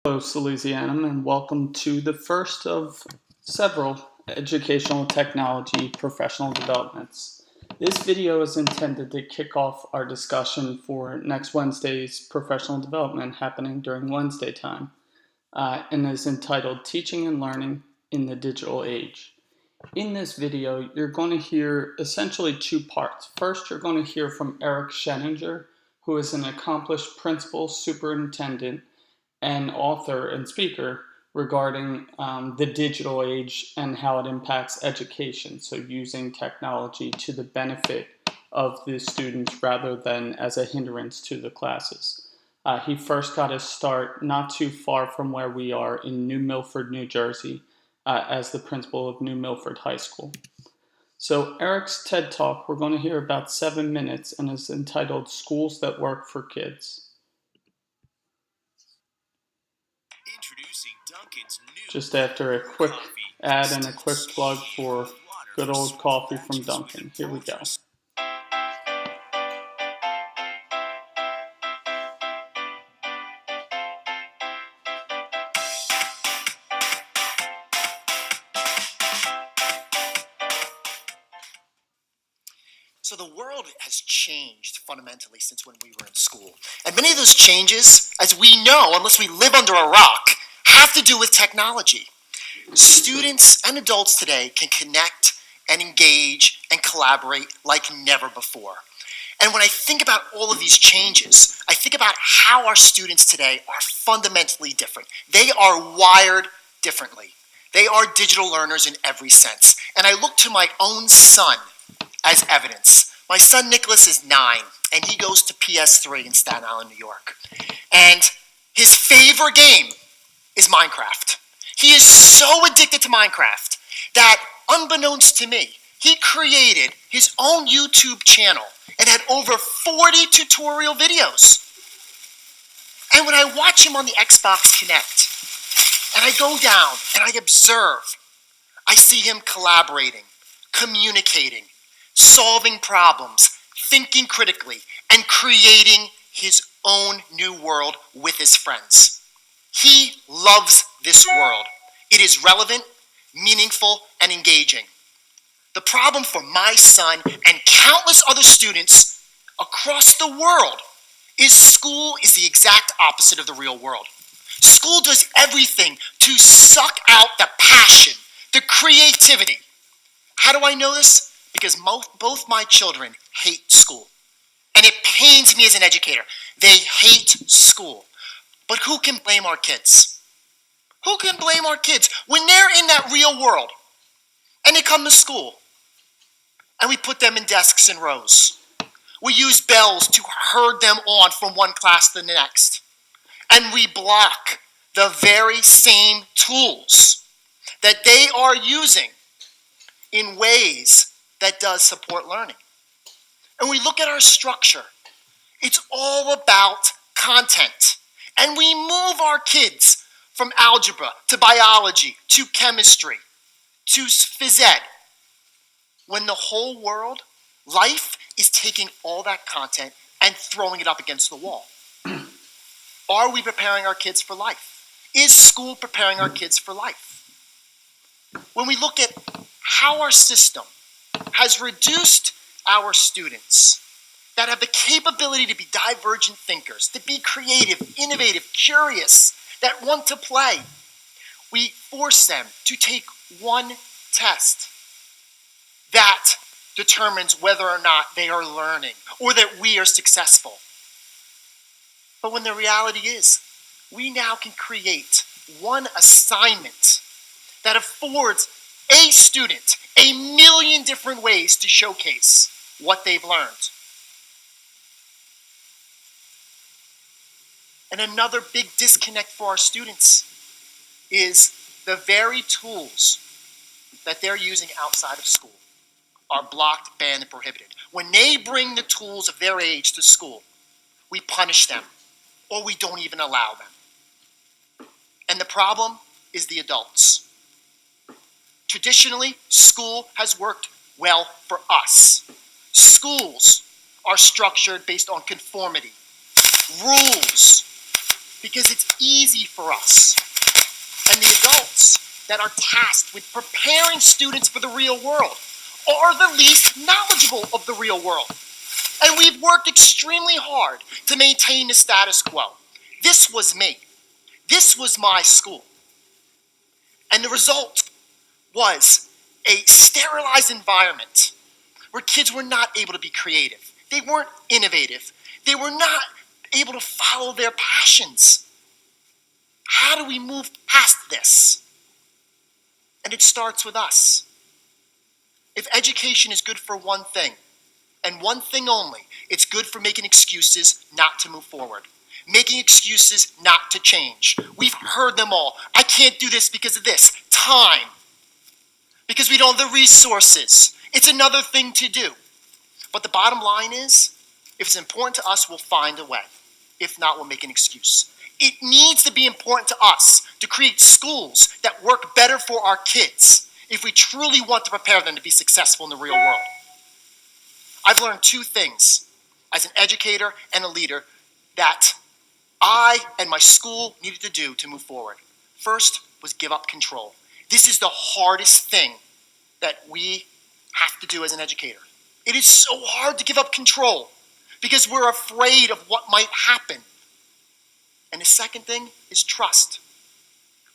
Hello, Salesianum, and welcome to the first of several educational technology professional developments. This video is intended to kick off our discussion for next Wednesday's professional development happening during Wednesday time, and is entitled Teaching and Learning in the Digital Age. In this video, you're going to hear essentially two parts. First, you're going to hear from Eric Sheninger, who is an accomplished principal, superintendent, and author and speaker regarding the digital age and how it impacts education. So using technology to the benefit of the students rather than as a hindrance to the classes. He first got his start not too far from where we are in New Milford, New Jersey, as the principal of New Milford High School. So Eric's TED Talk, we're going to hear about 7 minutes and is entitled Schools That Work for Kids. Just after a quick ad and a quick plug for good old coffee from Dunkin'. Here we go. So the world has changed fundamentally since when we were in school. And many of those changes, as we know, unless we live under a rock, have to do with technology. Students and adults today can connect and engage and collaborate like never before. And when I think about all of these changes, I think about how our students today are fundamentally different. They are wired differently. They are digital learners in every sense. And I look to my own son as evidence. My son Nicholas is 9, and he goes to PS3 in Staten Island, New York. And his favorite game is Minecraft. He is so addicted to Minecraft that, unbeknownst to me, he created his own YouTube channel and had over 40 tutorial videos. And when I watch him on the Xbox Connect, and I go down and I observe, I see him collaborating, communicating, solving problems, thinking critically, and creating his own new world with his friends. He loves this world. It is relevant, meaningful, and engaging. The problem for my son and countless other students across the world is school is the exact opposite of the real world. School does everything to suck out the passion, the creativity. How do I know this? Because both my children hate school. And it pains me as an educator. They hate school. But who can blame our kids? Who can blame our kids when they're in that real world and they come to school and we put them in desks and rows? We use bells to herd them on from one class to the next. And we block the very same tools that they are using in ways that does support learning. And we look at our structure. It's all about content. And we move our kids from algebra to biology to chemistry to phys ed. When the whole world, life, is taking all that content and throwing it up against the wall. Are we preparing our kids for life? Is school preparing our kids for life? When we look at how our system has reduced our students that have the capability to be divergent thinkers, to be creative, innovative, curious, that want to play, we force them to take one test that determines whether or not they are learning or that we are successful. But when the reality is, we now can create one assignment that affords a student a million different ways to showcase what they've learned. And another big disconnect for our students is the very tools that they're using outside of school are blocked, banned, and prohibited. When they bring the tools of their age to school, we punish them or we don't even allow them. And the problem is the adults. Traditionally, school has worked well for us. Schools are structured based on conformity, rules, because it's easy for us. And the adults that are tasked with preparing students for the real world are the least knowledgeable of the real world. And we've worked extremely hard to maintain the status quo. This was me. This was my school. And the result was a sterilized environment where kids were not able to be creative. They weren't innovative. They were not able to follow their passions. How do we move past this? And it starts with us. If education is good for one thing, and one thing only, it's good for making excuses not to move forward. Making excuses not to change. We've heard them all. I can't do this because of this. Time. Because we don't have the resources. It's another thing to do. But the bottom line is, if it's important to us, we'll find a way. If not, we'll make an excuse. It needs to be important to us to create schools that work better for our kids if we truly want to prepare them to be successful in the real world. I've learned two things as an educator and a leader that I and my school needed to do to move forward. First was give up control. This is the hardest thing that we have to do as an educator. It is so hard to give up control because we're afraid of what might happen. And the second thing is trust.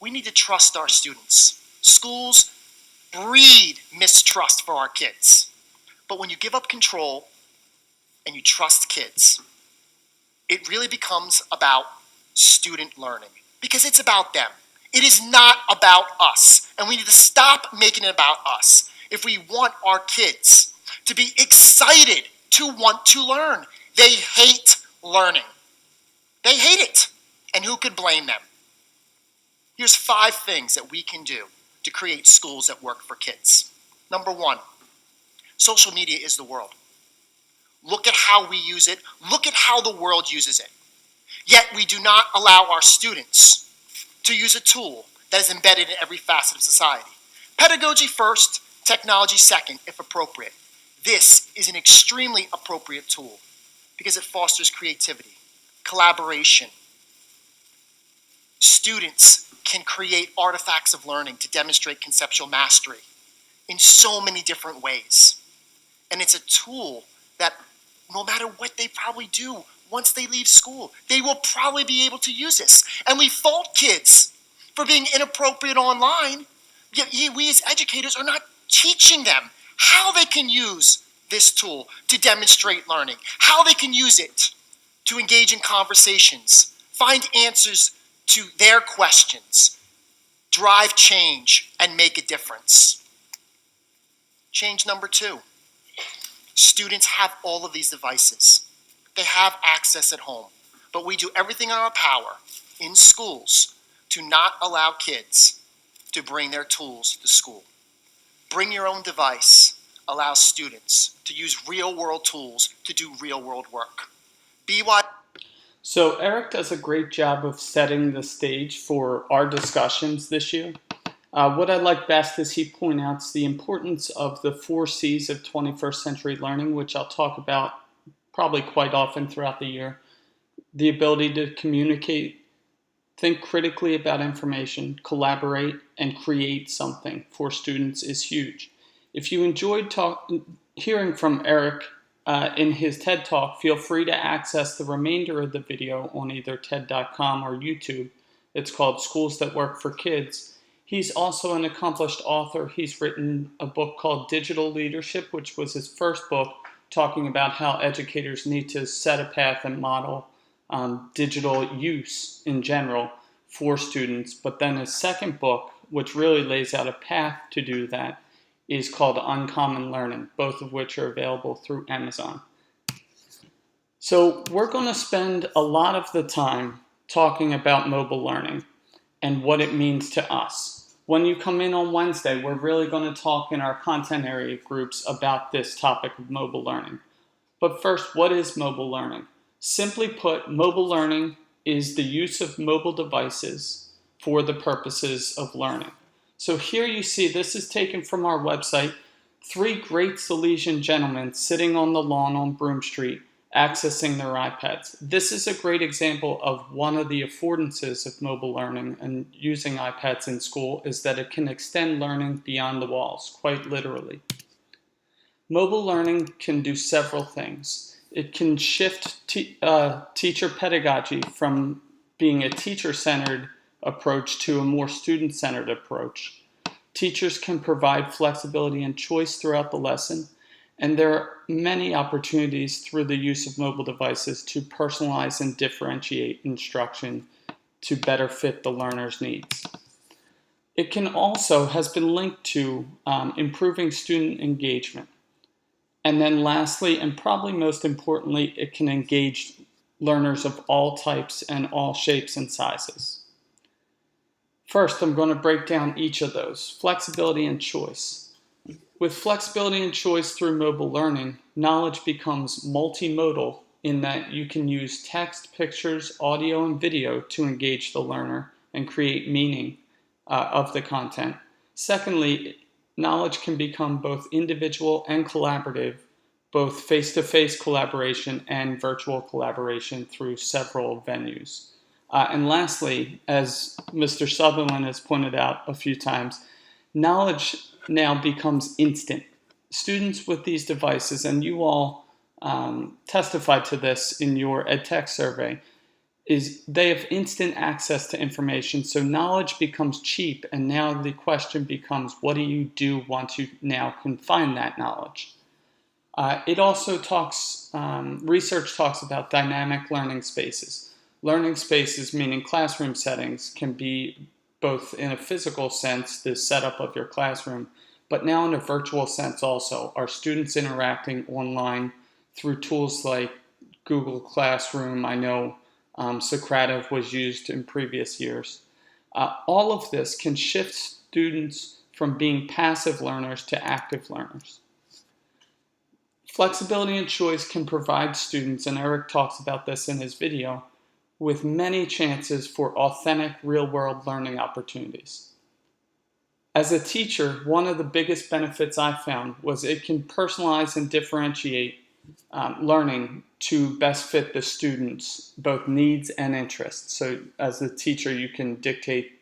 We need to trust our students. Schools breed mistrust for our kids. But when you give up control and you trust kids, it really becomes about student learning because it's about them. It is not about us. And we need to stop making it about us if we want our kids to be excited to want to learn. They hate learning. They hate it. And who could blame them? Here's 5 things that we can do to create schools that work for kids. Number 1, social media is the world. Look at how we use it. Look at how the world uses it. Yet we do not allow our students to use a tool that is embedded in every facet of society. Pedagogy first, technology second, if appropriate. This is an extremely appropriate tool because it fosters creativity, collaboration. Students can create artifacts of learning to demonstrate conceptual mastery in so many different ways. And it's a tool that no matter what they probably do once they leave school, they will probably be able to use this. And we fault kids for being inappropriate online, yet we as educators are not teaching them how they can use this tool to demonstrate learning, how they can use it to engage in conversations, find answers to their questions, drive change, and make a difference. Change number 2. Students have all of these devices. They have access at home, but we do everything in our power in schools to not allow kids to bring their tools to school. Bring your own device allows students to use real-world tools to do real-world work. So Eric does a great job of setting the stage for our discussions this year. What I like best is he points out the importance of the 4 C's of 21st century learning, which I'll talk about probably quite often throughout the year. The ability to communicate, think critically about information, collaborate, and create something for students is huge. If you enjoyed hearing from Eric in his TED Talk, feel free to access the remainder of the video on either TED.com or YouTube. It's called Schools That Work for Kids. He's also an accomplished author. He's written a book called Digital Leadership, which was his first book, talking about how educators need to set a path and model digital use in general for students. But then his second book, which really lays out a path to do that, is called Uncommon Learning, both of which are available through Amazon. So we're going to spend a lot of the time talking about mobile learning and what it means to us. When you come in on Wednesday, we're really going to talk in our content area groups about this topic of mobile learning. But first, what is mobile learning? Simply put, mobile learning is the use of mobile devices for the purposes of learning. So here you see, this is taken from our website, 3 great Silesian gentlemen sitting on the lawn on Broome Street accessing their iPads. This is a great example of one of the affordances of mobile learning and using iPads in school is that it can extend learning beyond the walls, quite literally. Mobile learning can do several things. It can shift teacher pedagogy from being a teacher-centered approach to a more student-centered approach. Teachers can provide flexibility and choice throughout the lesson, and there are many opportunities through the use of mobile devices to personalize and differentiate instruction to better fit the learner's needs. It can also has been linked to improving student engagement. And then lastly, and probably most importantly, it can engage learners of all types and all shapes and sizes. First, I'm going to break down each of those. Flexibility and choice. With flexibility and choice through mobile learning, knowledge becomes multimodal in that you can use text, pictures, audio, and video to engage the learner and create meaning of the content. Secondly, knowledge can become both individual and collaborative, both face-to-face collaboration and virtual collaboration through several venues. And lastly, as Mr. Sutherland has pointed out a few times, knowledge now becomes instant. Students with these devices, and you all testified to this in your EdTech survey, is they have instant access to information, so knowledge becomes cheap, and now the question becomes, what do you do once you now can find that knowledge? It also talks, research talks about dynamic learning spaces. Learning spaces, meaning classroom settings, can be both in a physical sense, the setup of your classroom, but now in a virtual sense also. Are students interacting online through tools like Google Classroom? I know Socrative was used in previous years. All of this can shift students from being passive learners to active learners. Flexibility and choice can provide students, and Eric talks about this in his video, with many chances for authentic real-world learning opportunities. As a teacher, one of the biggest benefits I found was it can personalize and differentiate learning to best fit the students' both needs and interests. So as a teacher, you can dictate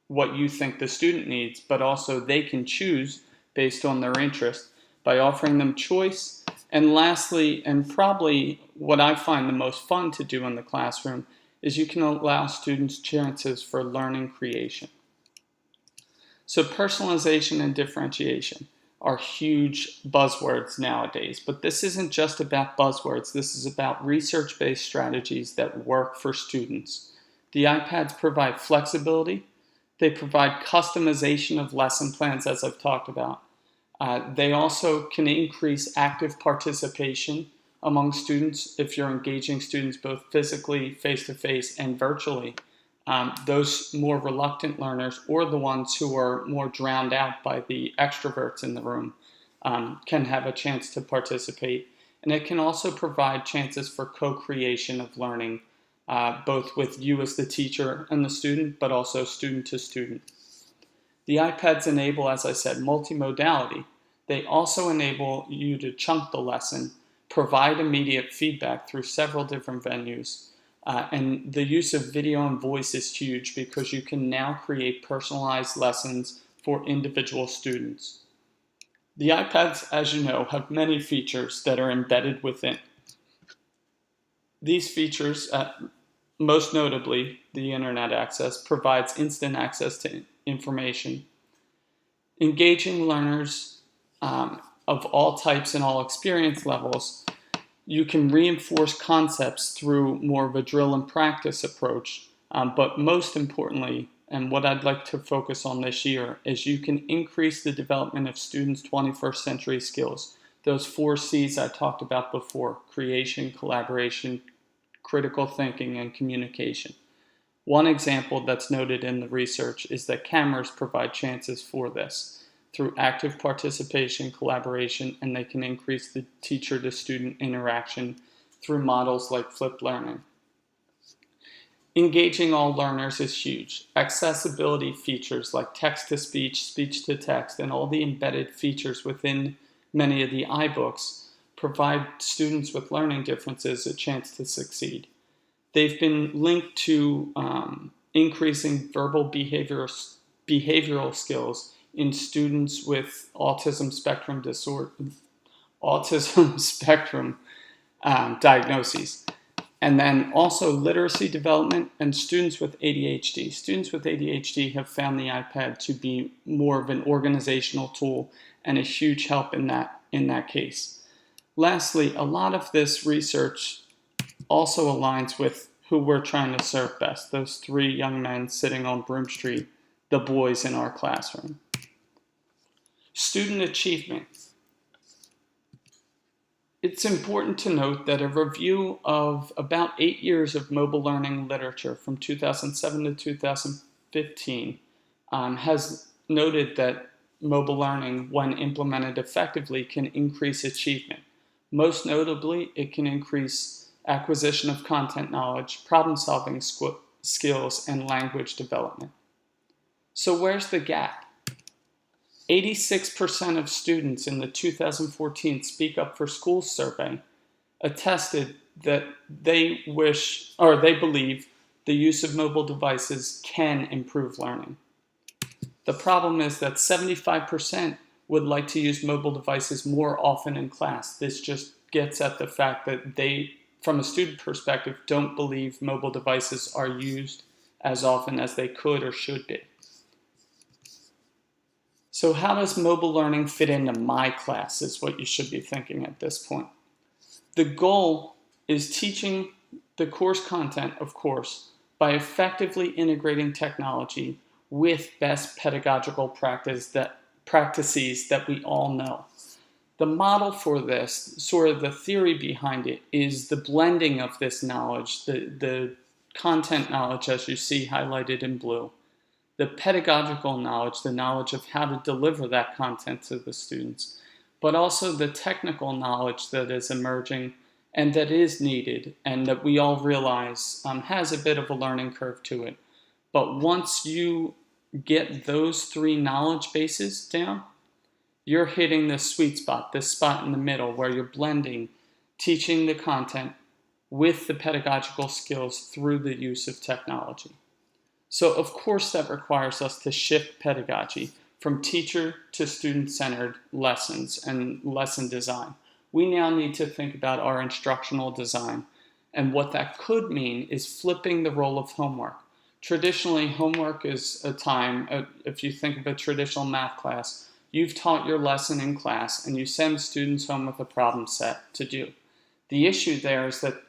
what you think the student needs, but also they can choose based on their interest by offering them choice. And lastly, and probably what I find the most fun to do in the classroom, is you can allow students chances for learning creation. So personalization and differentiation are huge buzzwords nowadays, but this isn't just about buzzwords. This is about research-based strategies that work for students. The iPads provide flexibility. They provide customization of lesson plans, as I've talked about. They also can increase active participation among students if you're engaging students both physically, face-to-face, and virtually. Those more reluctant learners, or the ones who are more drowned out by the extroverts in the room, can have a chance to participate. And it can also provide chances for co-creation of learning, both with you as the teacher and the student, but also student to student. The iPads enable, as I said, multimodality. They also enable you to chunk the lesson, provide immediate feedback through several different venues, and the use of video and voice is huge because you can now create personalized lessons for individual students. The iPads, as you know, have many features that are embedded within. These features, most notably the internet access, provides instant access to information. Engaging learners of all types and all experience levels, you can reinforce concepts through more of a drill and practice approach, but most importantly, and what I'd like to focus on this year, is you can increase the development of students' 21st century skills. Those 4 C's I talked about before: creation, collaboration, critical thinking, and communication. One example that's noted in the research is that cameras provide chances for this through active participation, collaboration, and they can increase the teacher-to-student interaction through models like flipped learning. Engaging all learners is huge. Accessibility features like text-to-speech, speech-to-text, and all the embedded features within many of the iBooks provide students with learning differences a chance to succeed. They've been linked to increasing verbal behavioral skills in students with autism spectrum diagnoses. And then also literacy development and students with ADHD. Students with ADHD have found the iPad to be more of an organizational tool and a huge help in that case. Lastly, a lot of this research also aligns with who we're trying to serve best, those three young men sitting on Broome Street, the boys in our classroom. Student achievement. It's important to note that a review of about 8 years of mobile learning literature from 2007 to 2015 has noted that mobile learning, when implemented effectively, can increase achievement. Most notably, it can increase acquisition of content knowledge, problem-solving skills, and language development. So where's the gap? 86% of students in the 2014 Speak Up for Schools survey attested that they believe the use of mobile devices can improve learning. The problem is that 75% would like to use mobile devices more often in class. This just gets at the fact that they, from a student perspective, don't believe mobile devices are used as often as they could or should be. So how does mobile learning fit into my class is what you should be thinking at this point. The goal is teaching the course content, of course, by effectively integrating technology with best pedagogical practices that we all know. The model for this, sort of the theory behind it, is the blending of this knowledge, the content knowledge as you see highlighted in blue, the pedagogical knowledge, the knowledge of how to deliver that content to the students, but also the technical knowledge that is emerging and that is needed and that we all realize has a bit of a learning curve to it. But once you get those three knowledge bases down, you're hitting the sweet spot, this spot in the middle where you're blending teaching the content with the pedagogical skills through the use of technology. So of course that requires us to shift pedagogy from teacher to student-centered lessons and lesson design. We now need to think about our instructional design, and what that could mean is flipping the role of homework. Traditionally, homework is a time, if you think of a traditional math class, you've taught your lesson in class and you send students home with a problem set to do. The issue there is that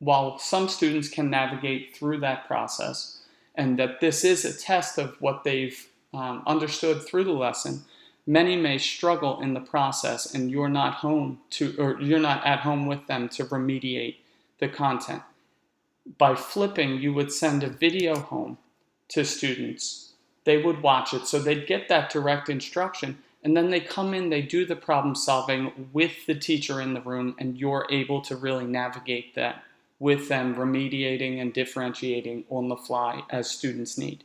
while some students can navigate through that process, and that this is a test of what they've understood through the lesson, many may struggle in the process and you're not at home with them to remediate the content. By flipping, you would send a video home to students. They would watch it, so they'd get that direct instruction, and then they come in, they do the problem solving with the teacher in the room, and you're able to really navigate that with them, remediating and differentiating on the fly as students need.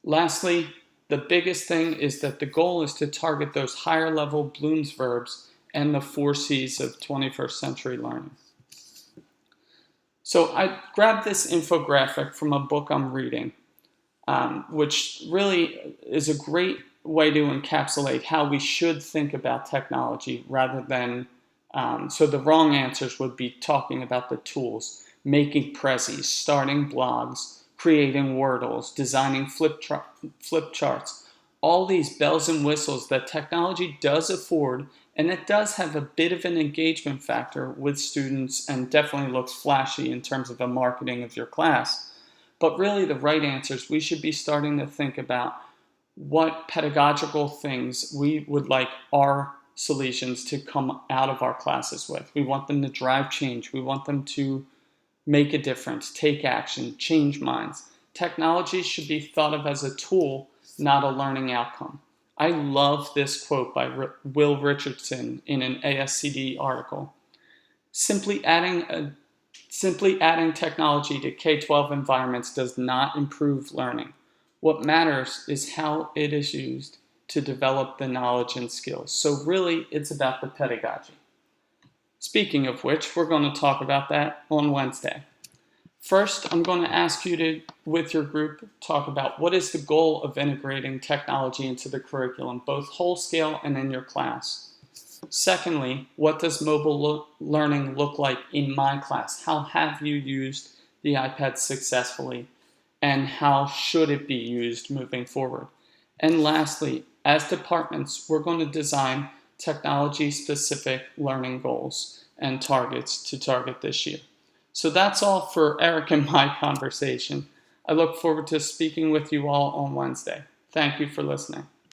Lastly, the biggest thing is that the goal is to target those higher level Bloom's verbs and the 4 C's of 21st century learning. So I grabbed this infographic from a book I'm reading, which really is a great way to encapsulate how we should think about technology rather than so the wrong answers would be talking about the tools, making prezzies, starting blogs, creating Wordles, designing flip charts, all these bells and whistles that technology does afford, and it does have a bit of an engagement factor with students and definitely looks flashy in terms of the marketing of your class. But really the right answers, we should be starting to think about what pedagogical things we would like our solutions to come out of our classes with. We want them to drive change. We want them to make a difference, take action, change minds. Technology should be thought of as a tool, not a learning outcome. I love this quote by Will Richardson in an ASCD article. Simply adding technology to K-12 environments does not improve learning. What matters is how it is used to develop the knowledge and skills. So really, it's about the pedagogy. Speaking of which, we're going to talk about that on Wednesday. First, I'm going to ask you to, with your group, talk about what is the goal of integrating technology into the curriculum, both whole scale and in your class. Secondly, what does mobile learning look like in my class? How have you used the iPad successfully? And how should it be used moving forward? And lastly, as departments, we're going to design technology-specific learning goals and targets to target this year. So that's all for Eric and my conversation. I look forward to speaking with you all on Wednesday. Thank you for listening.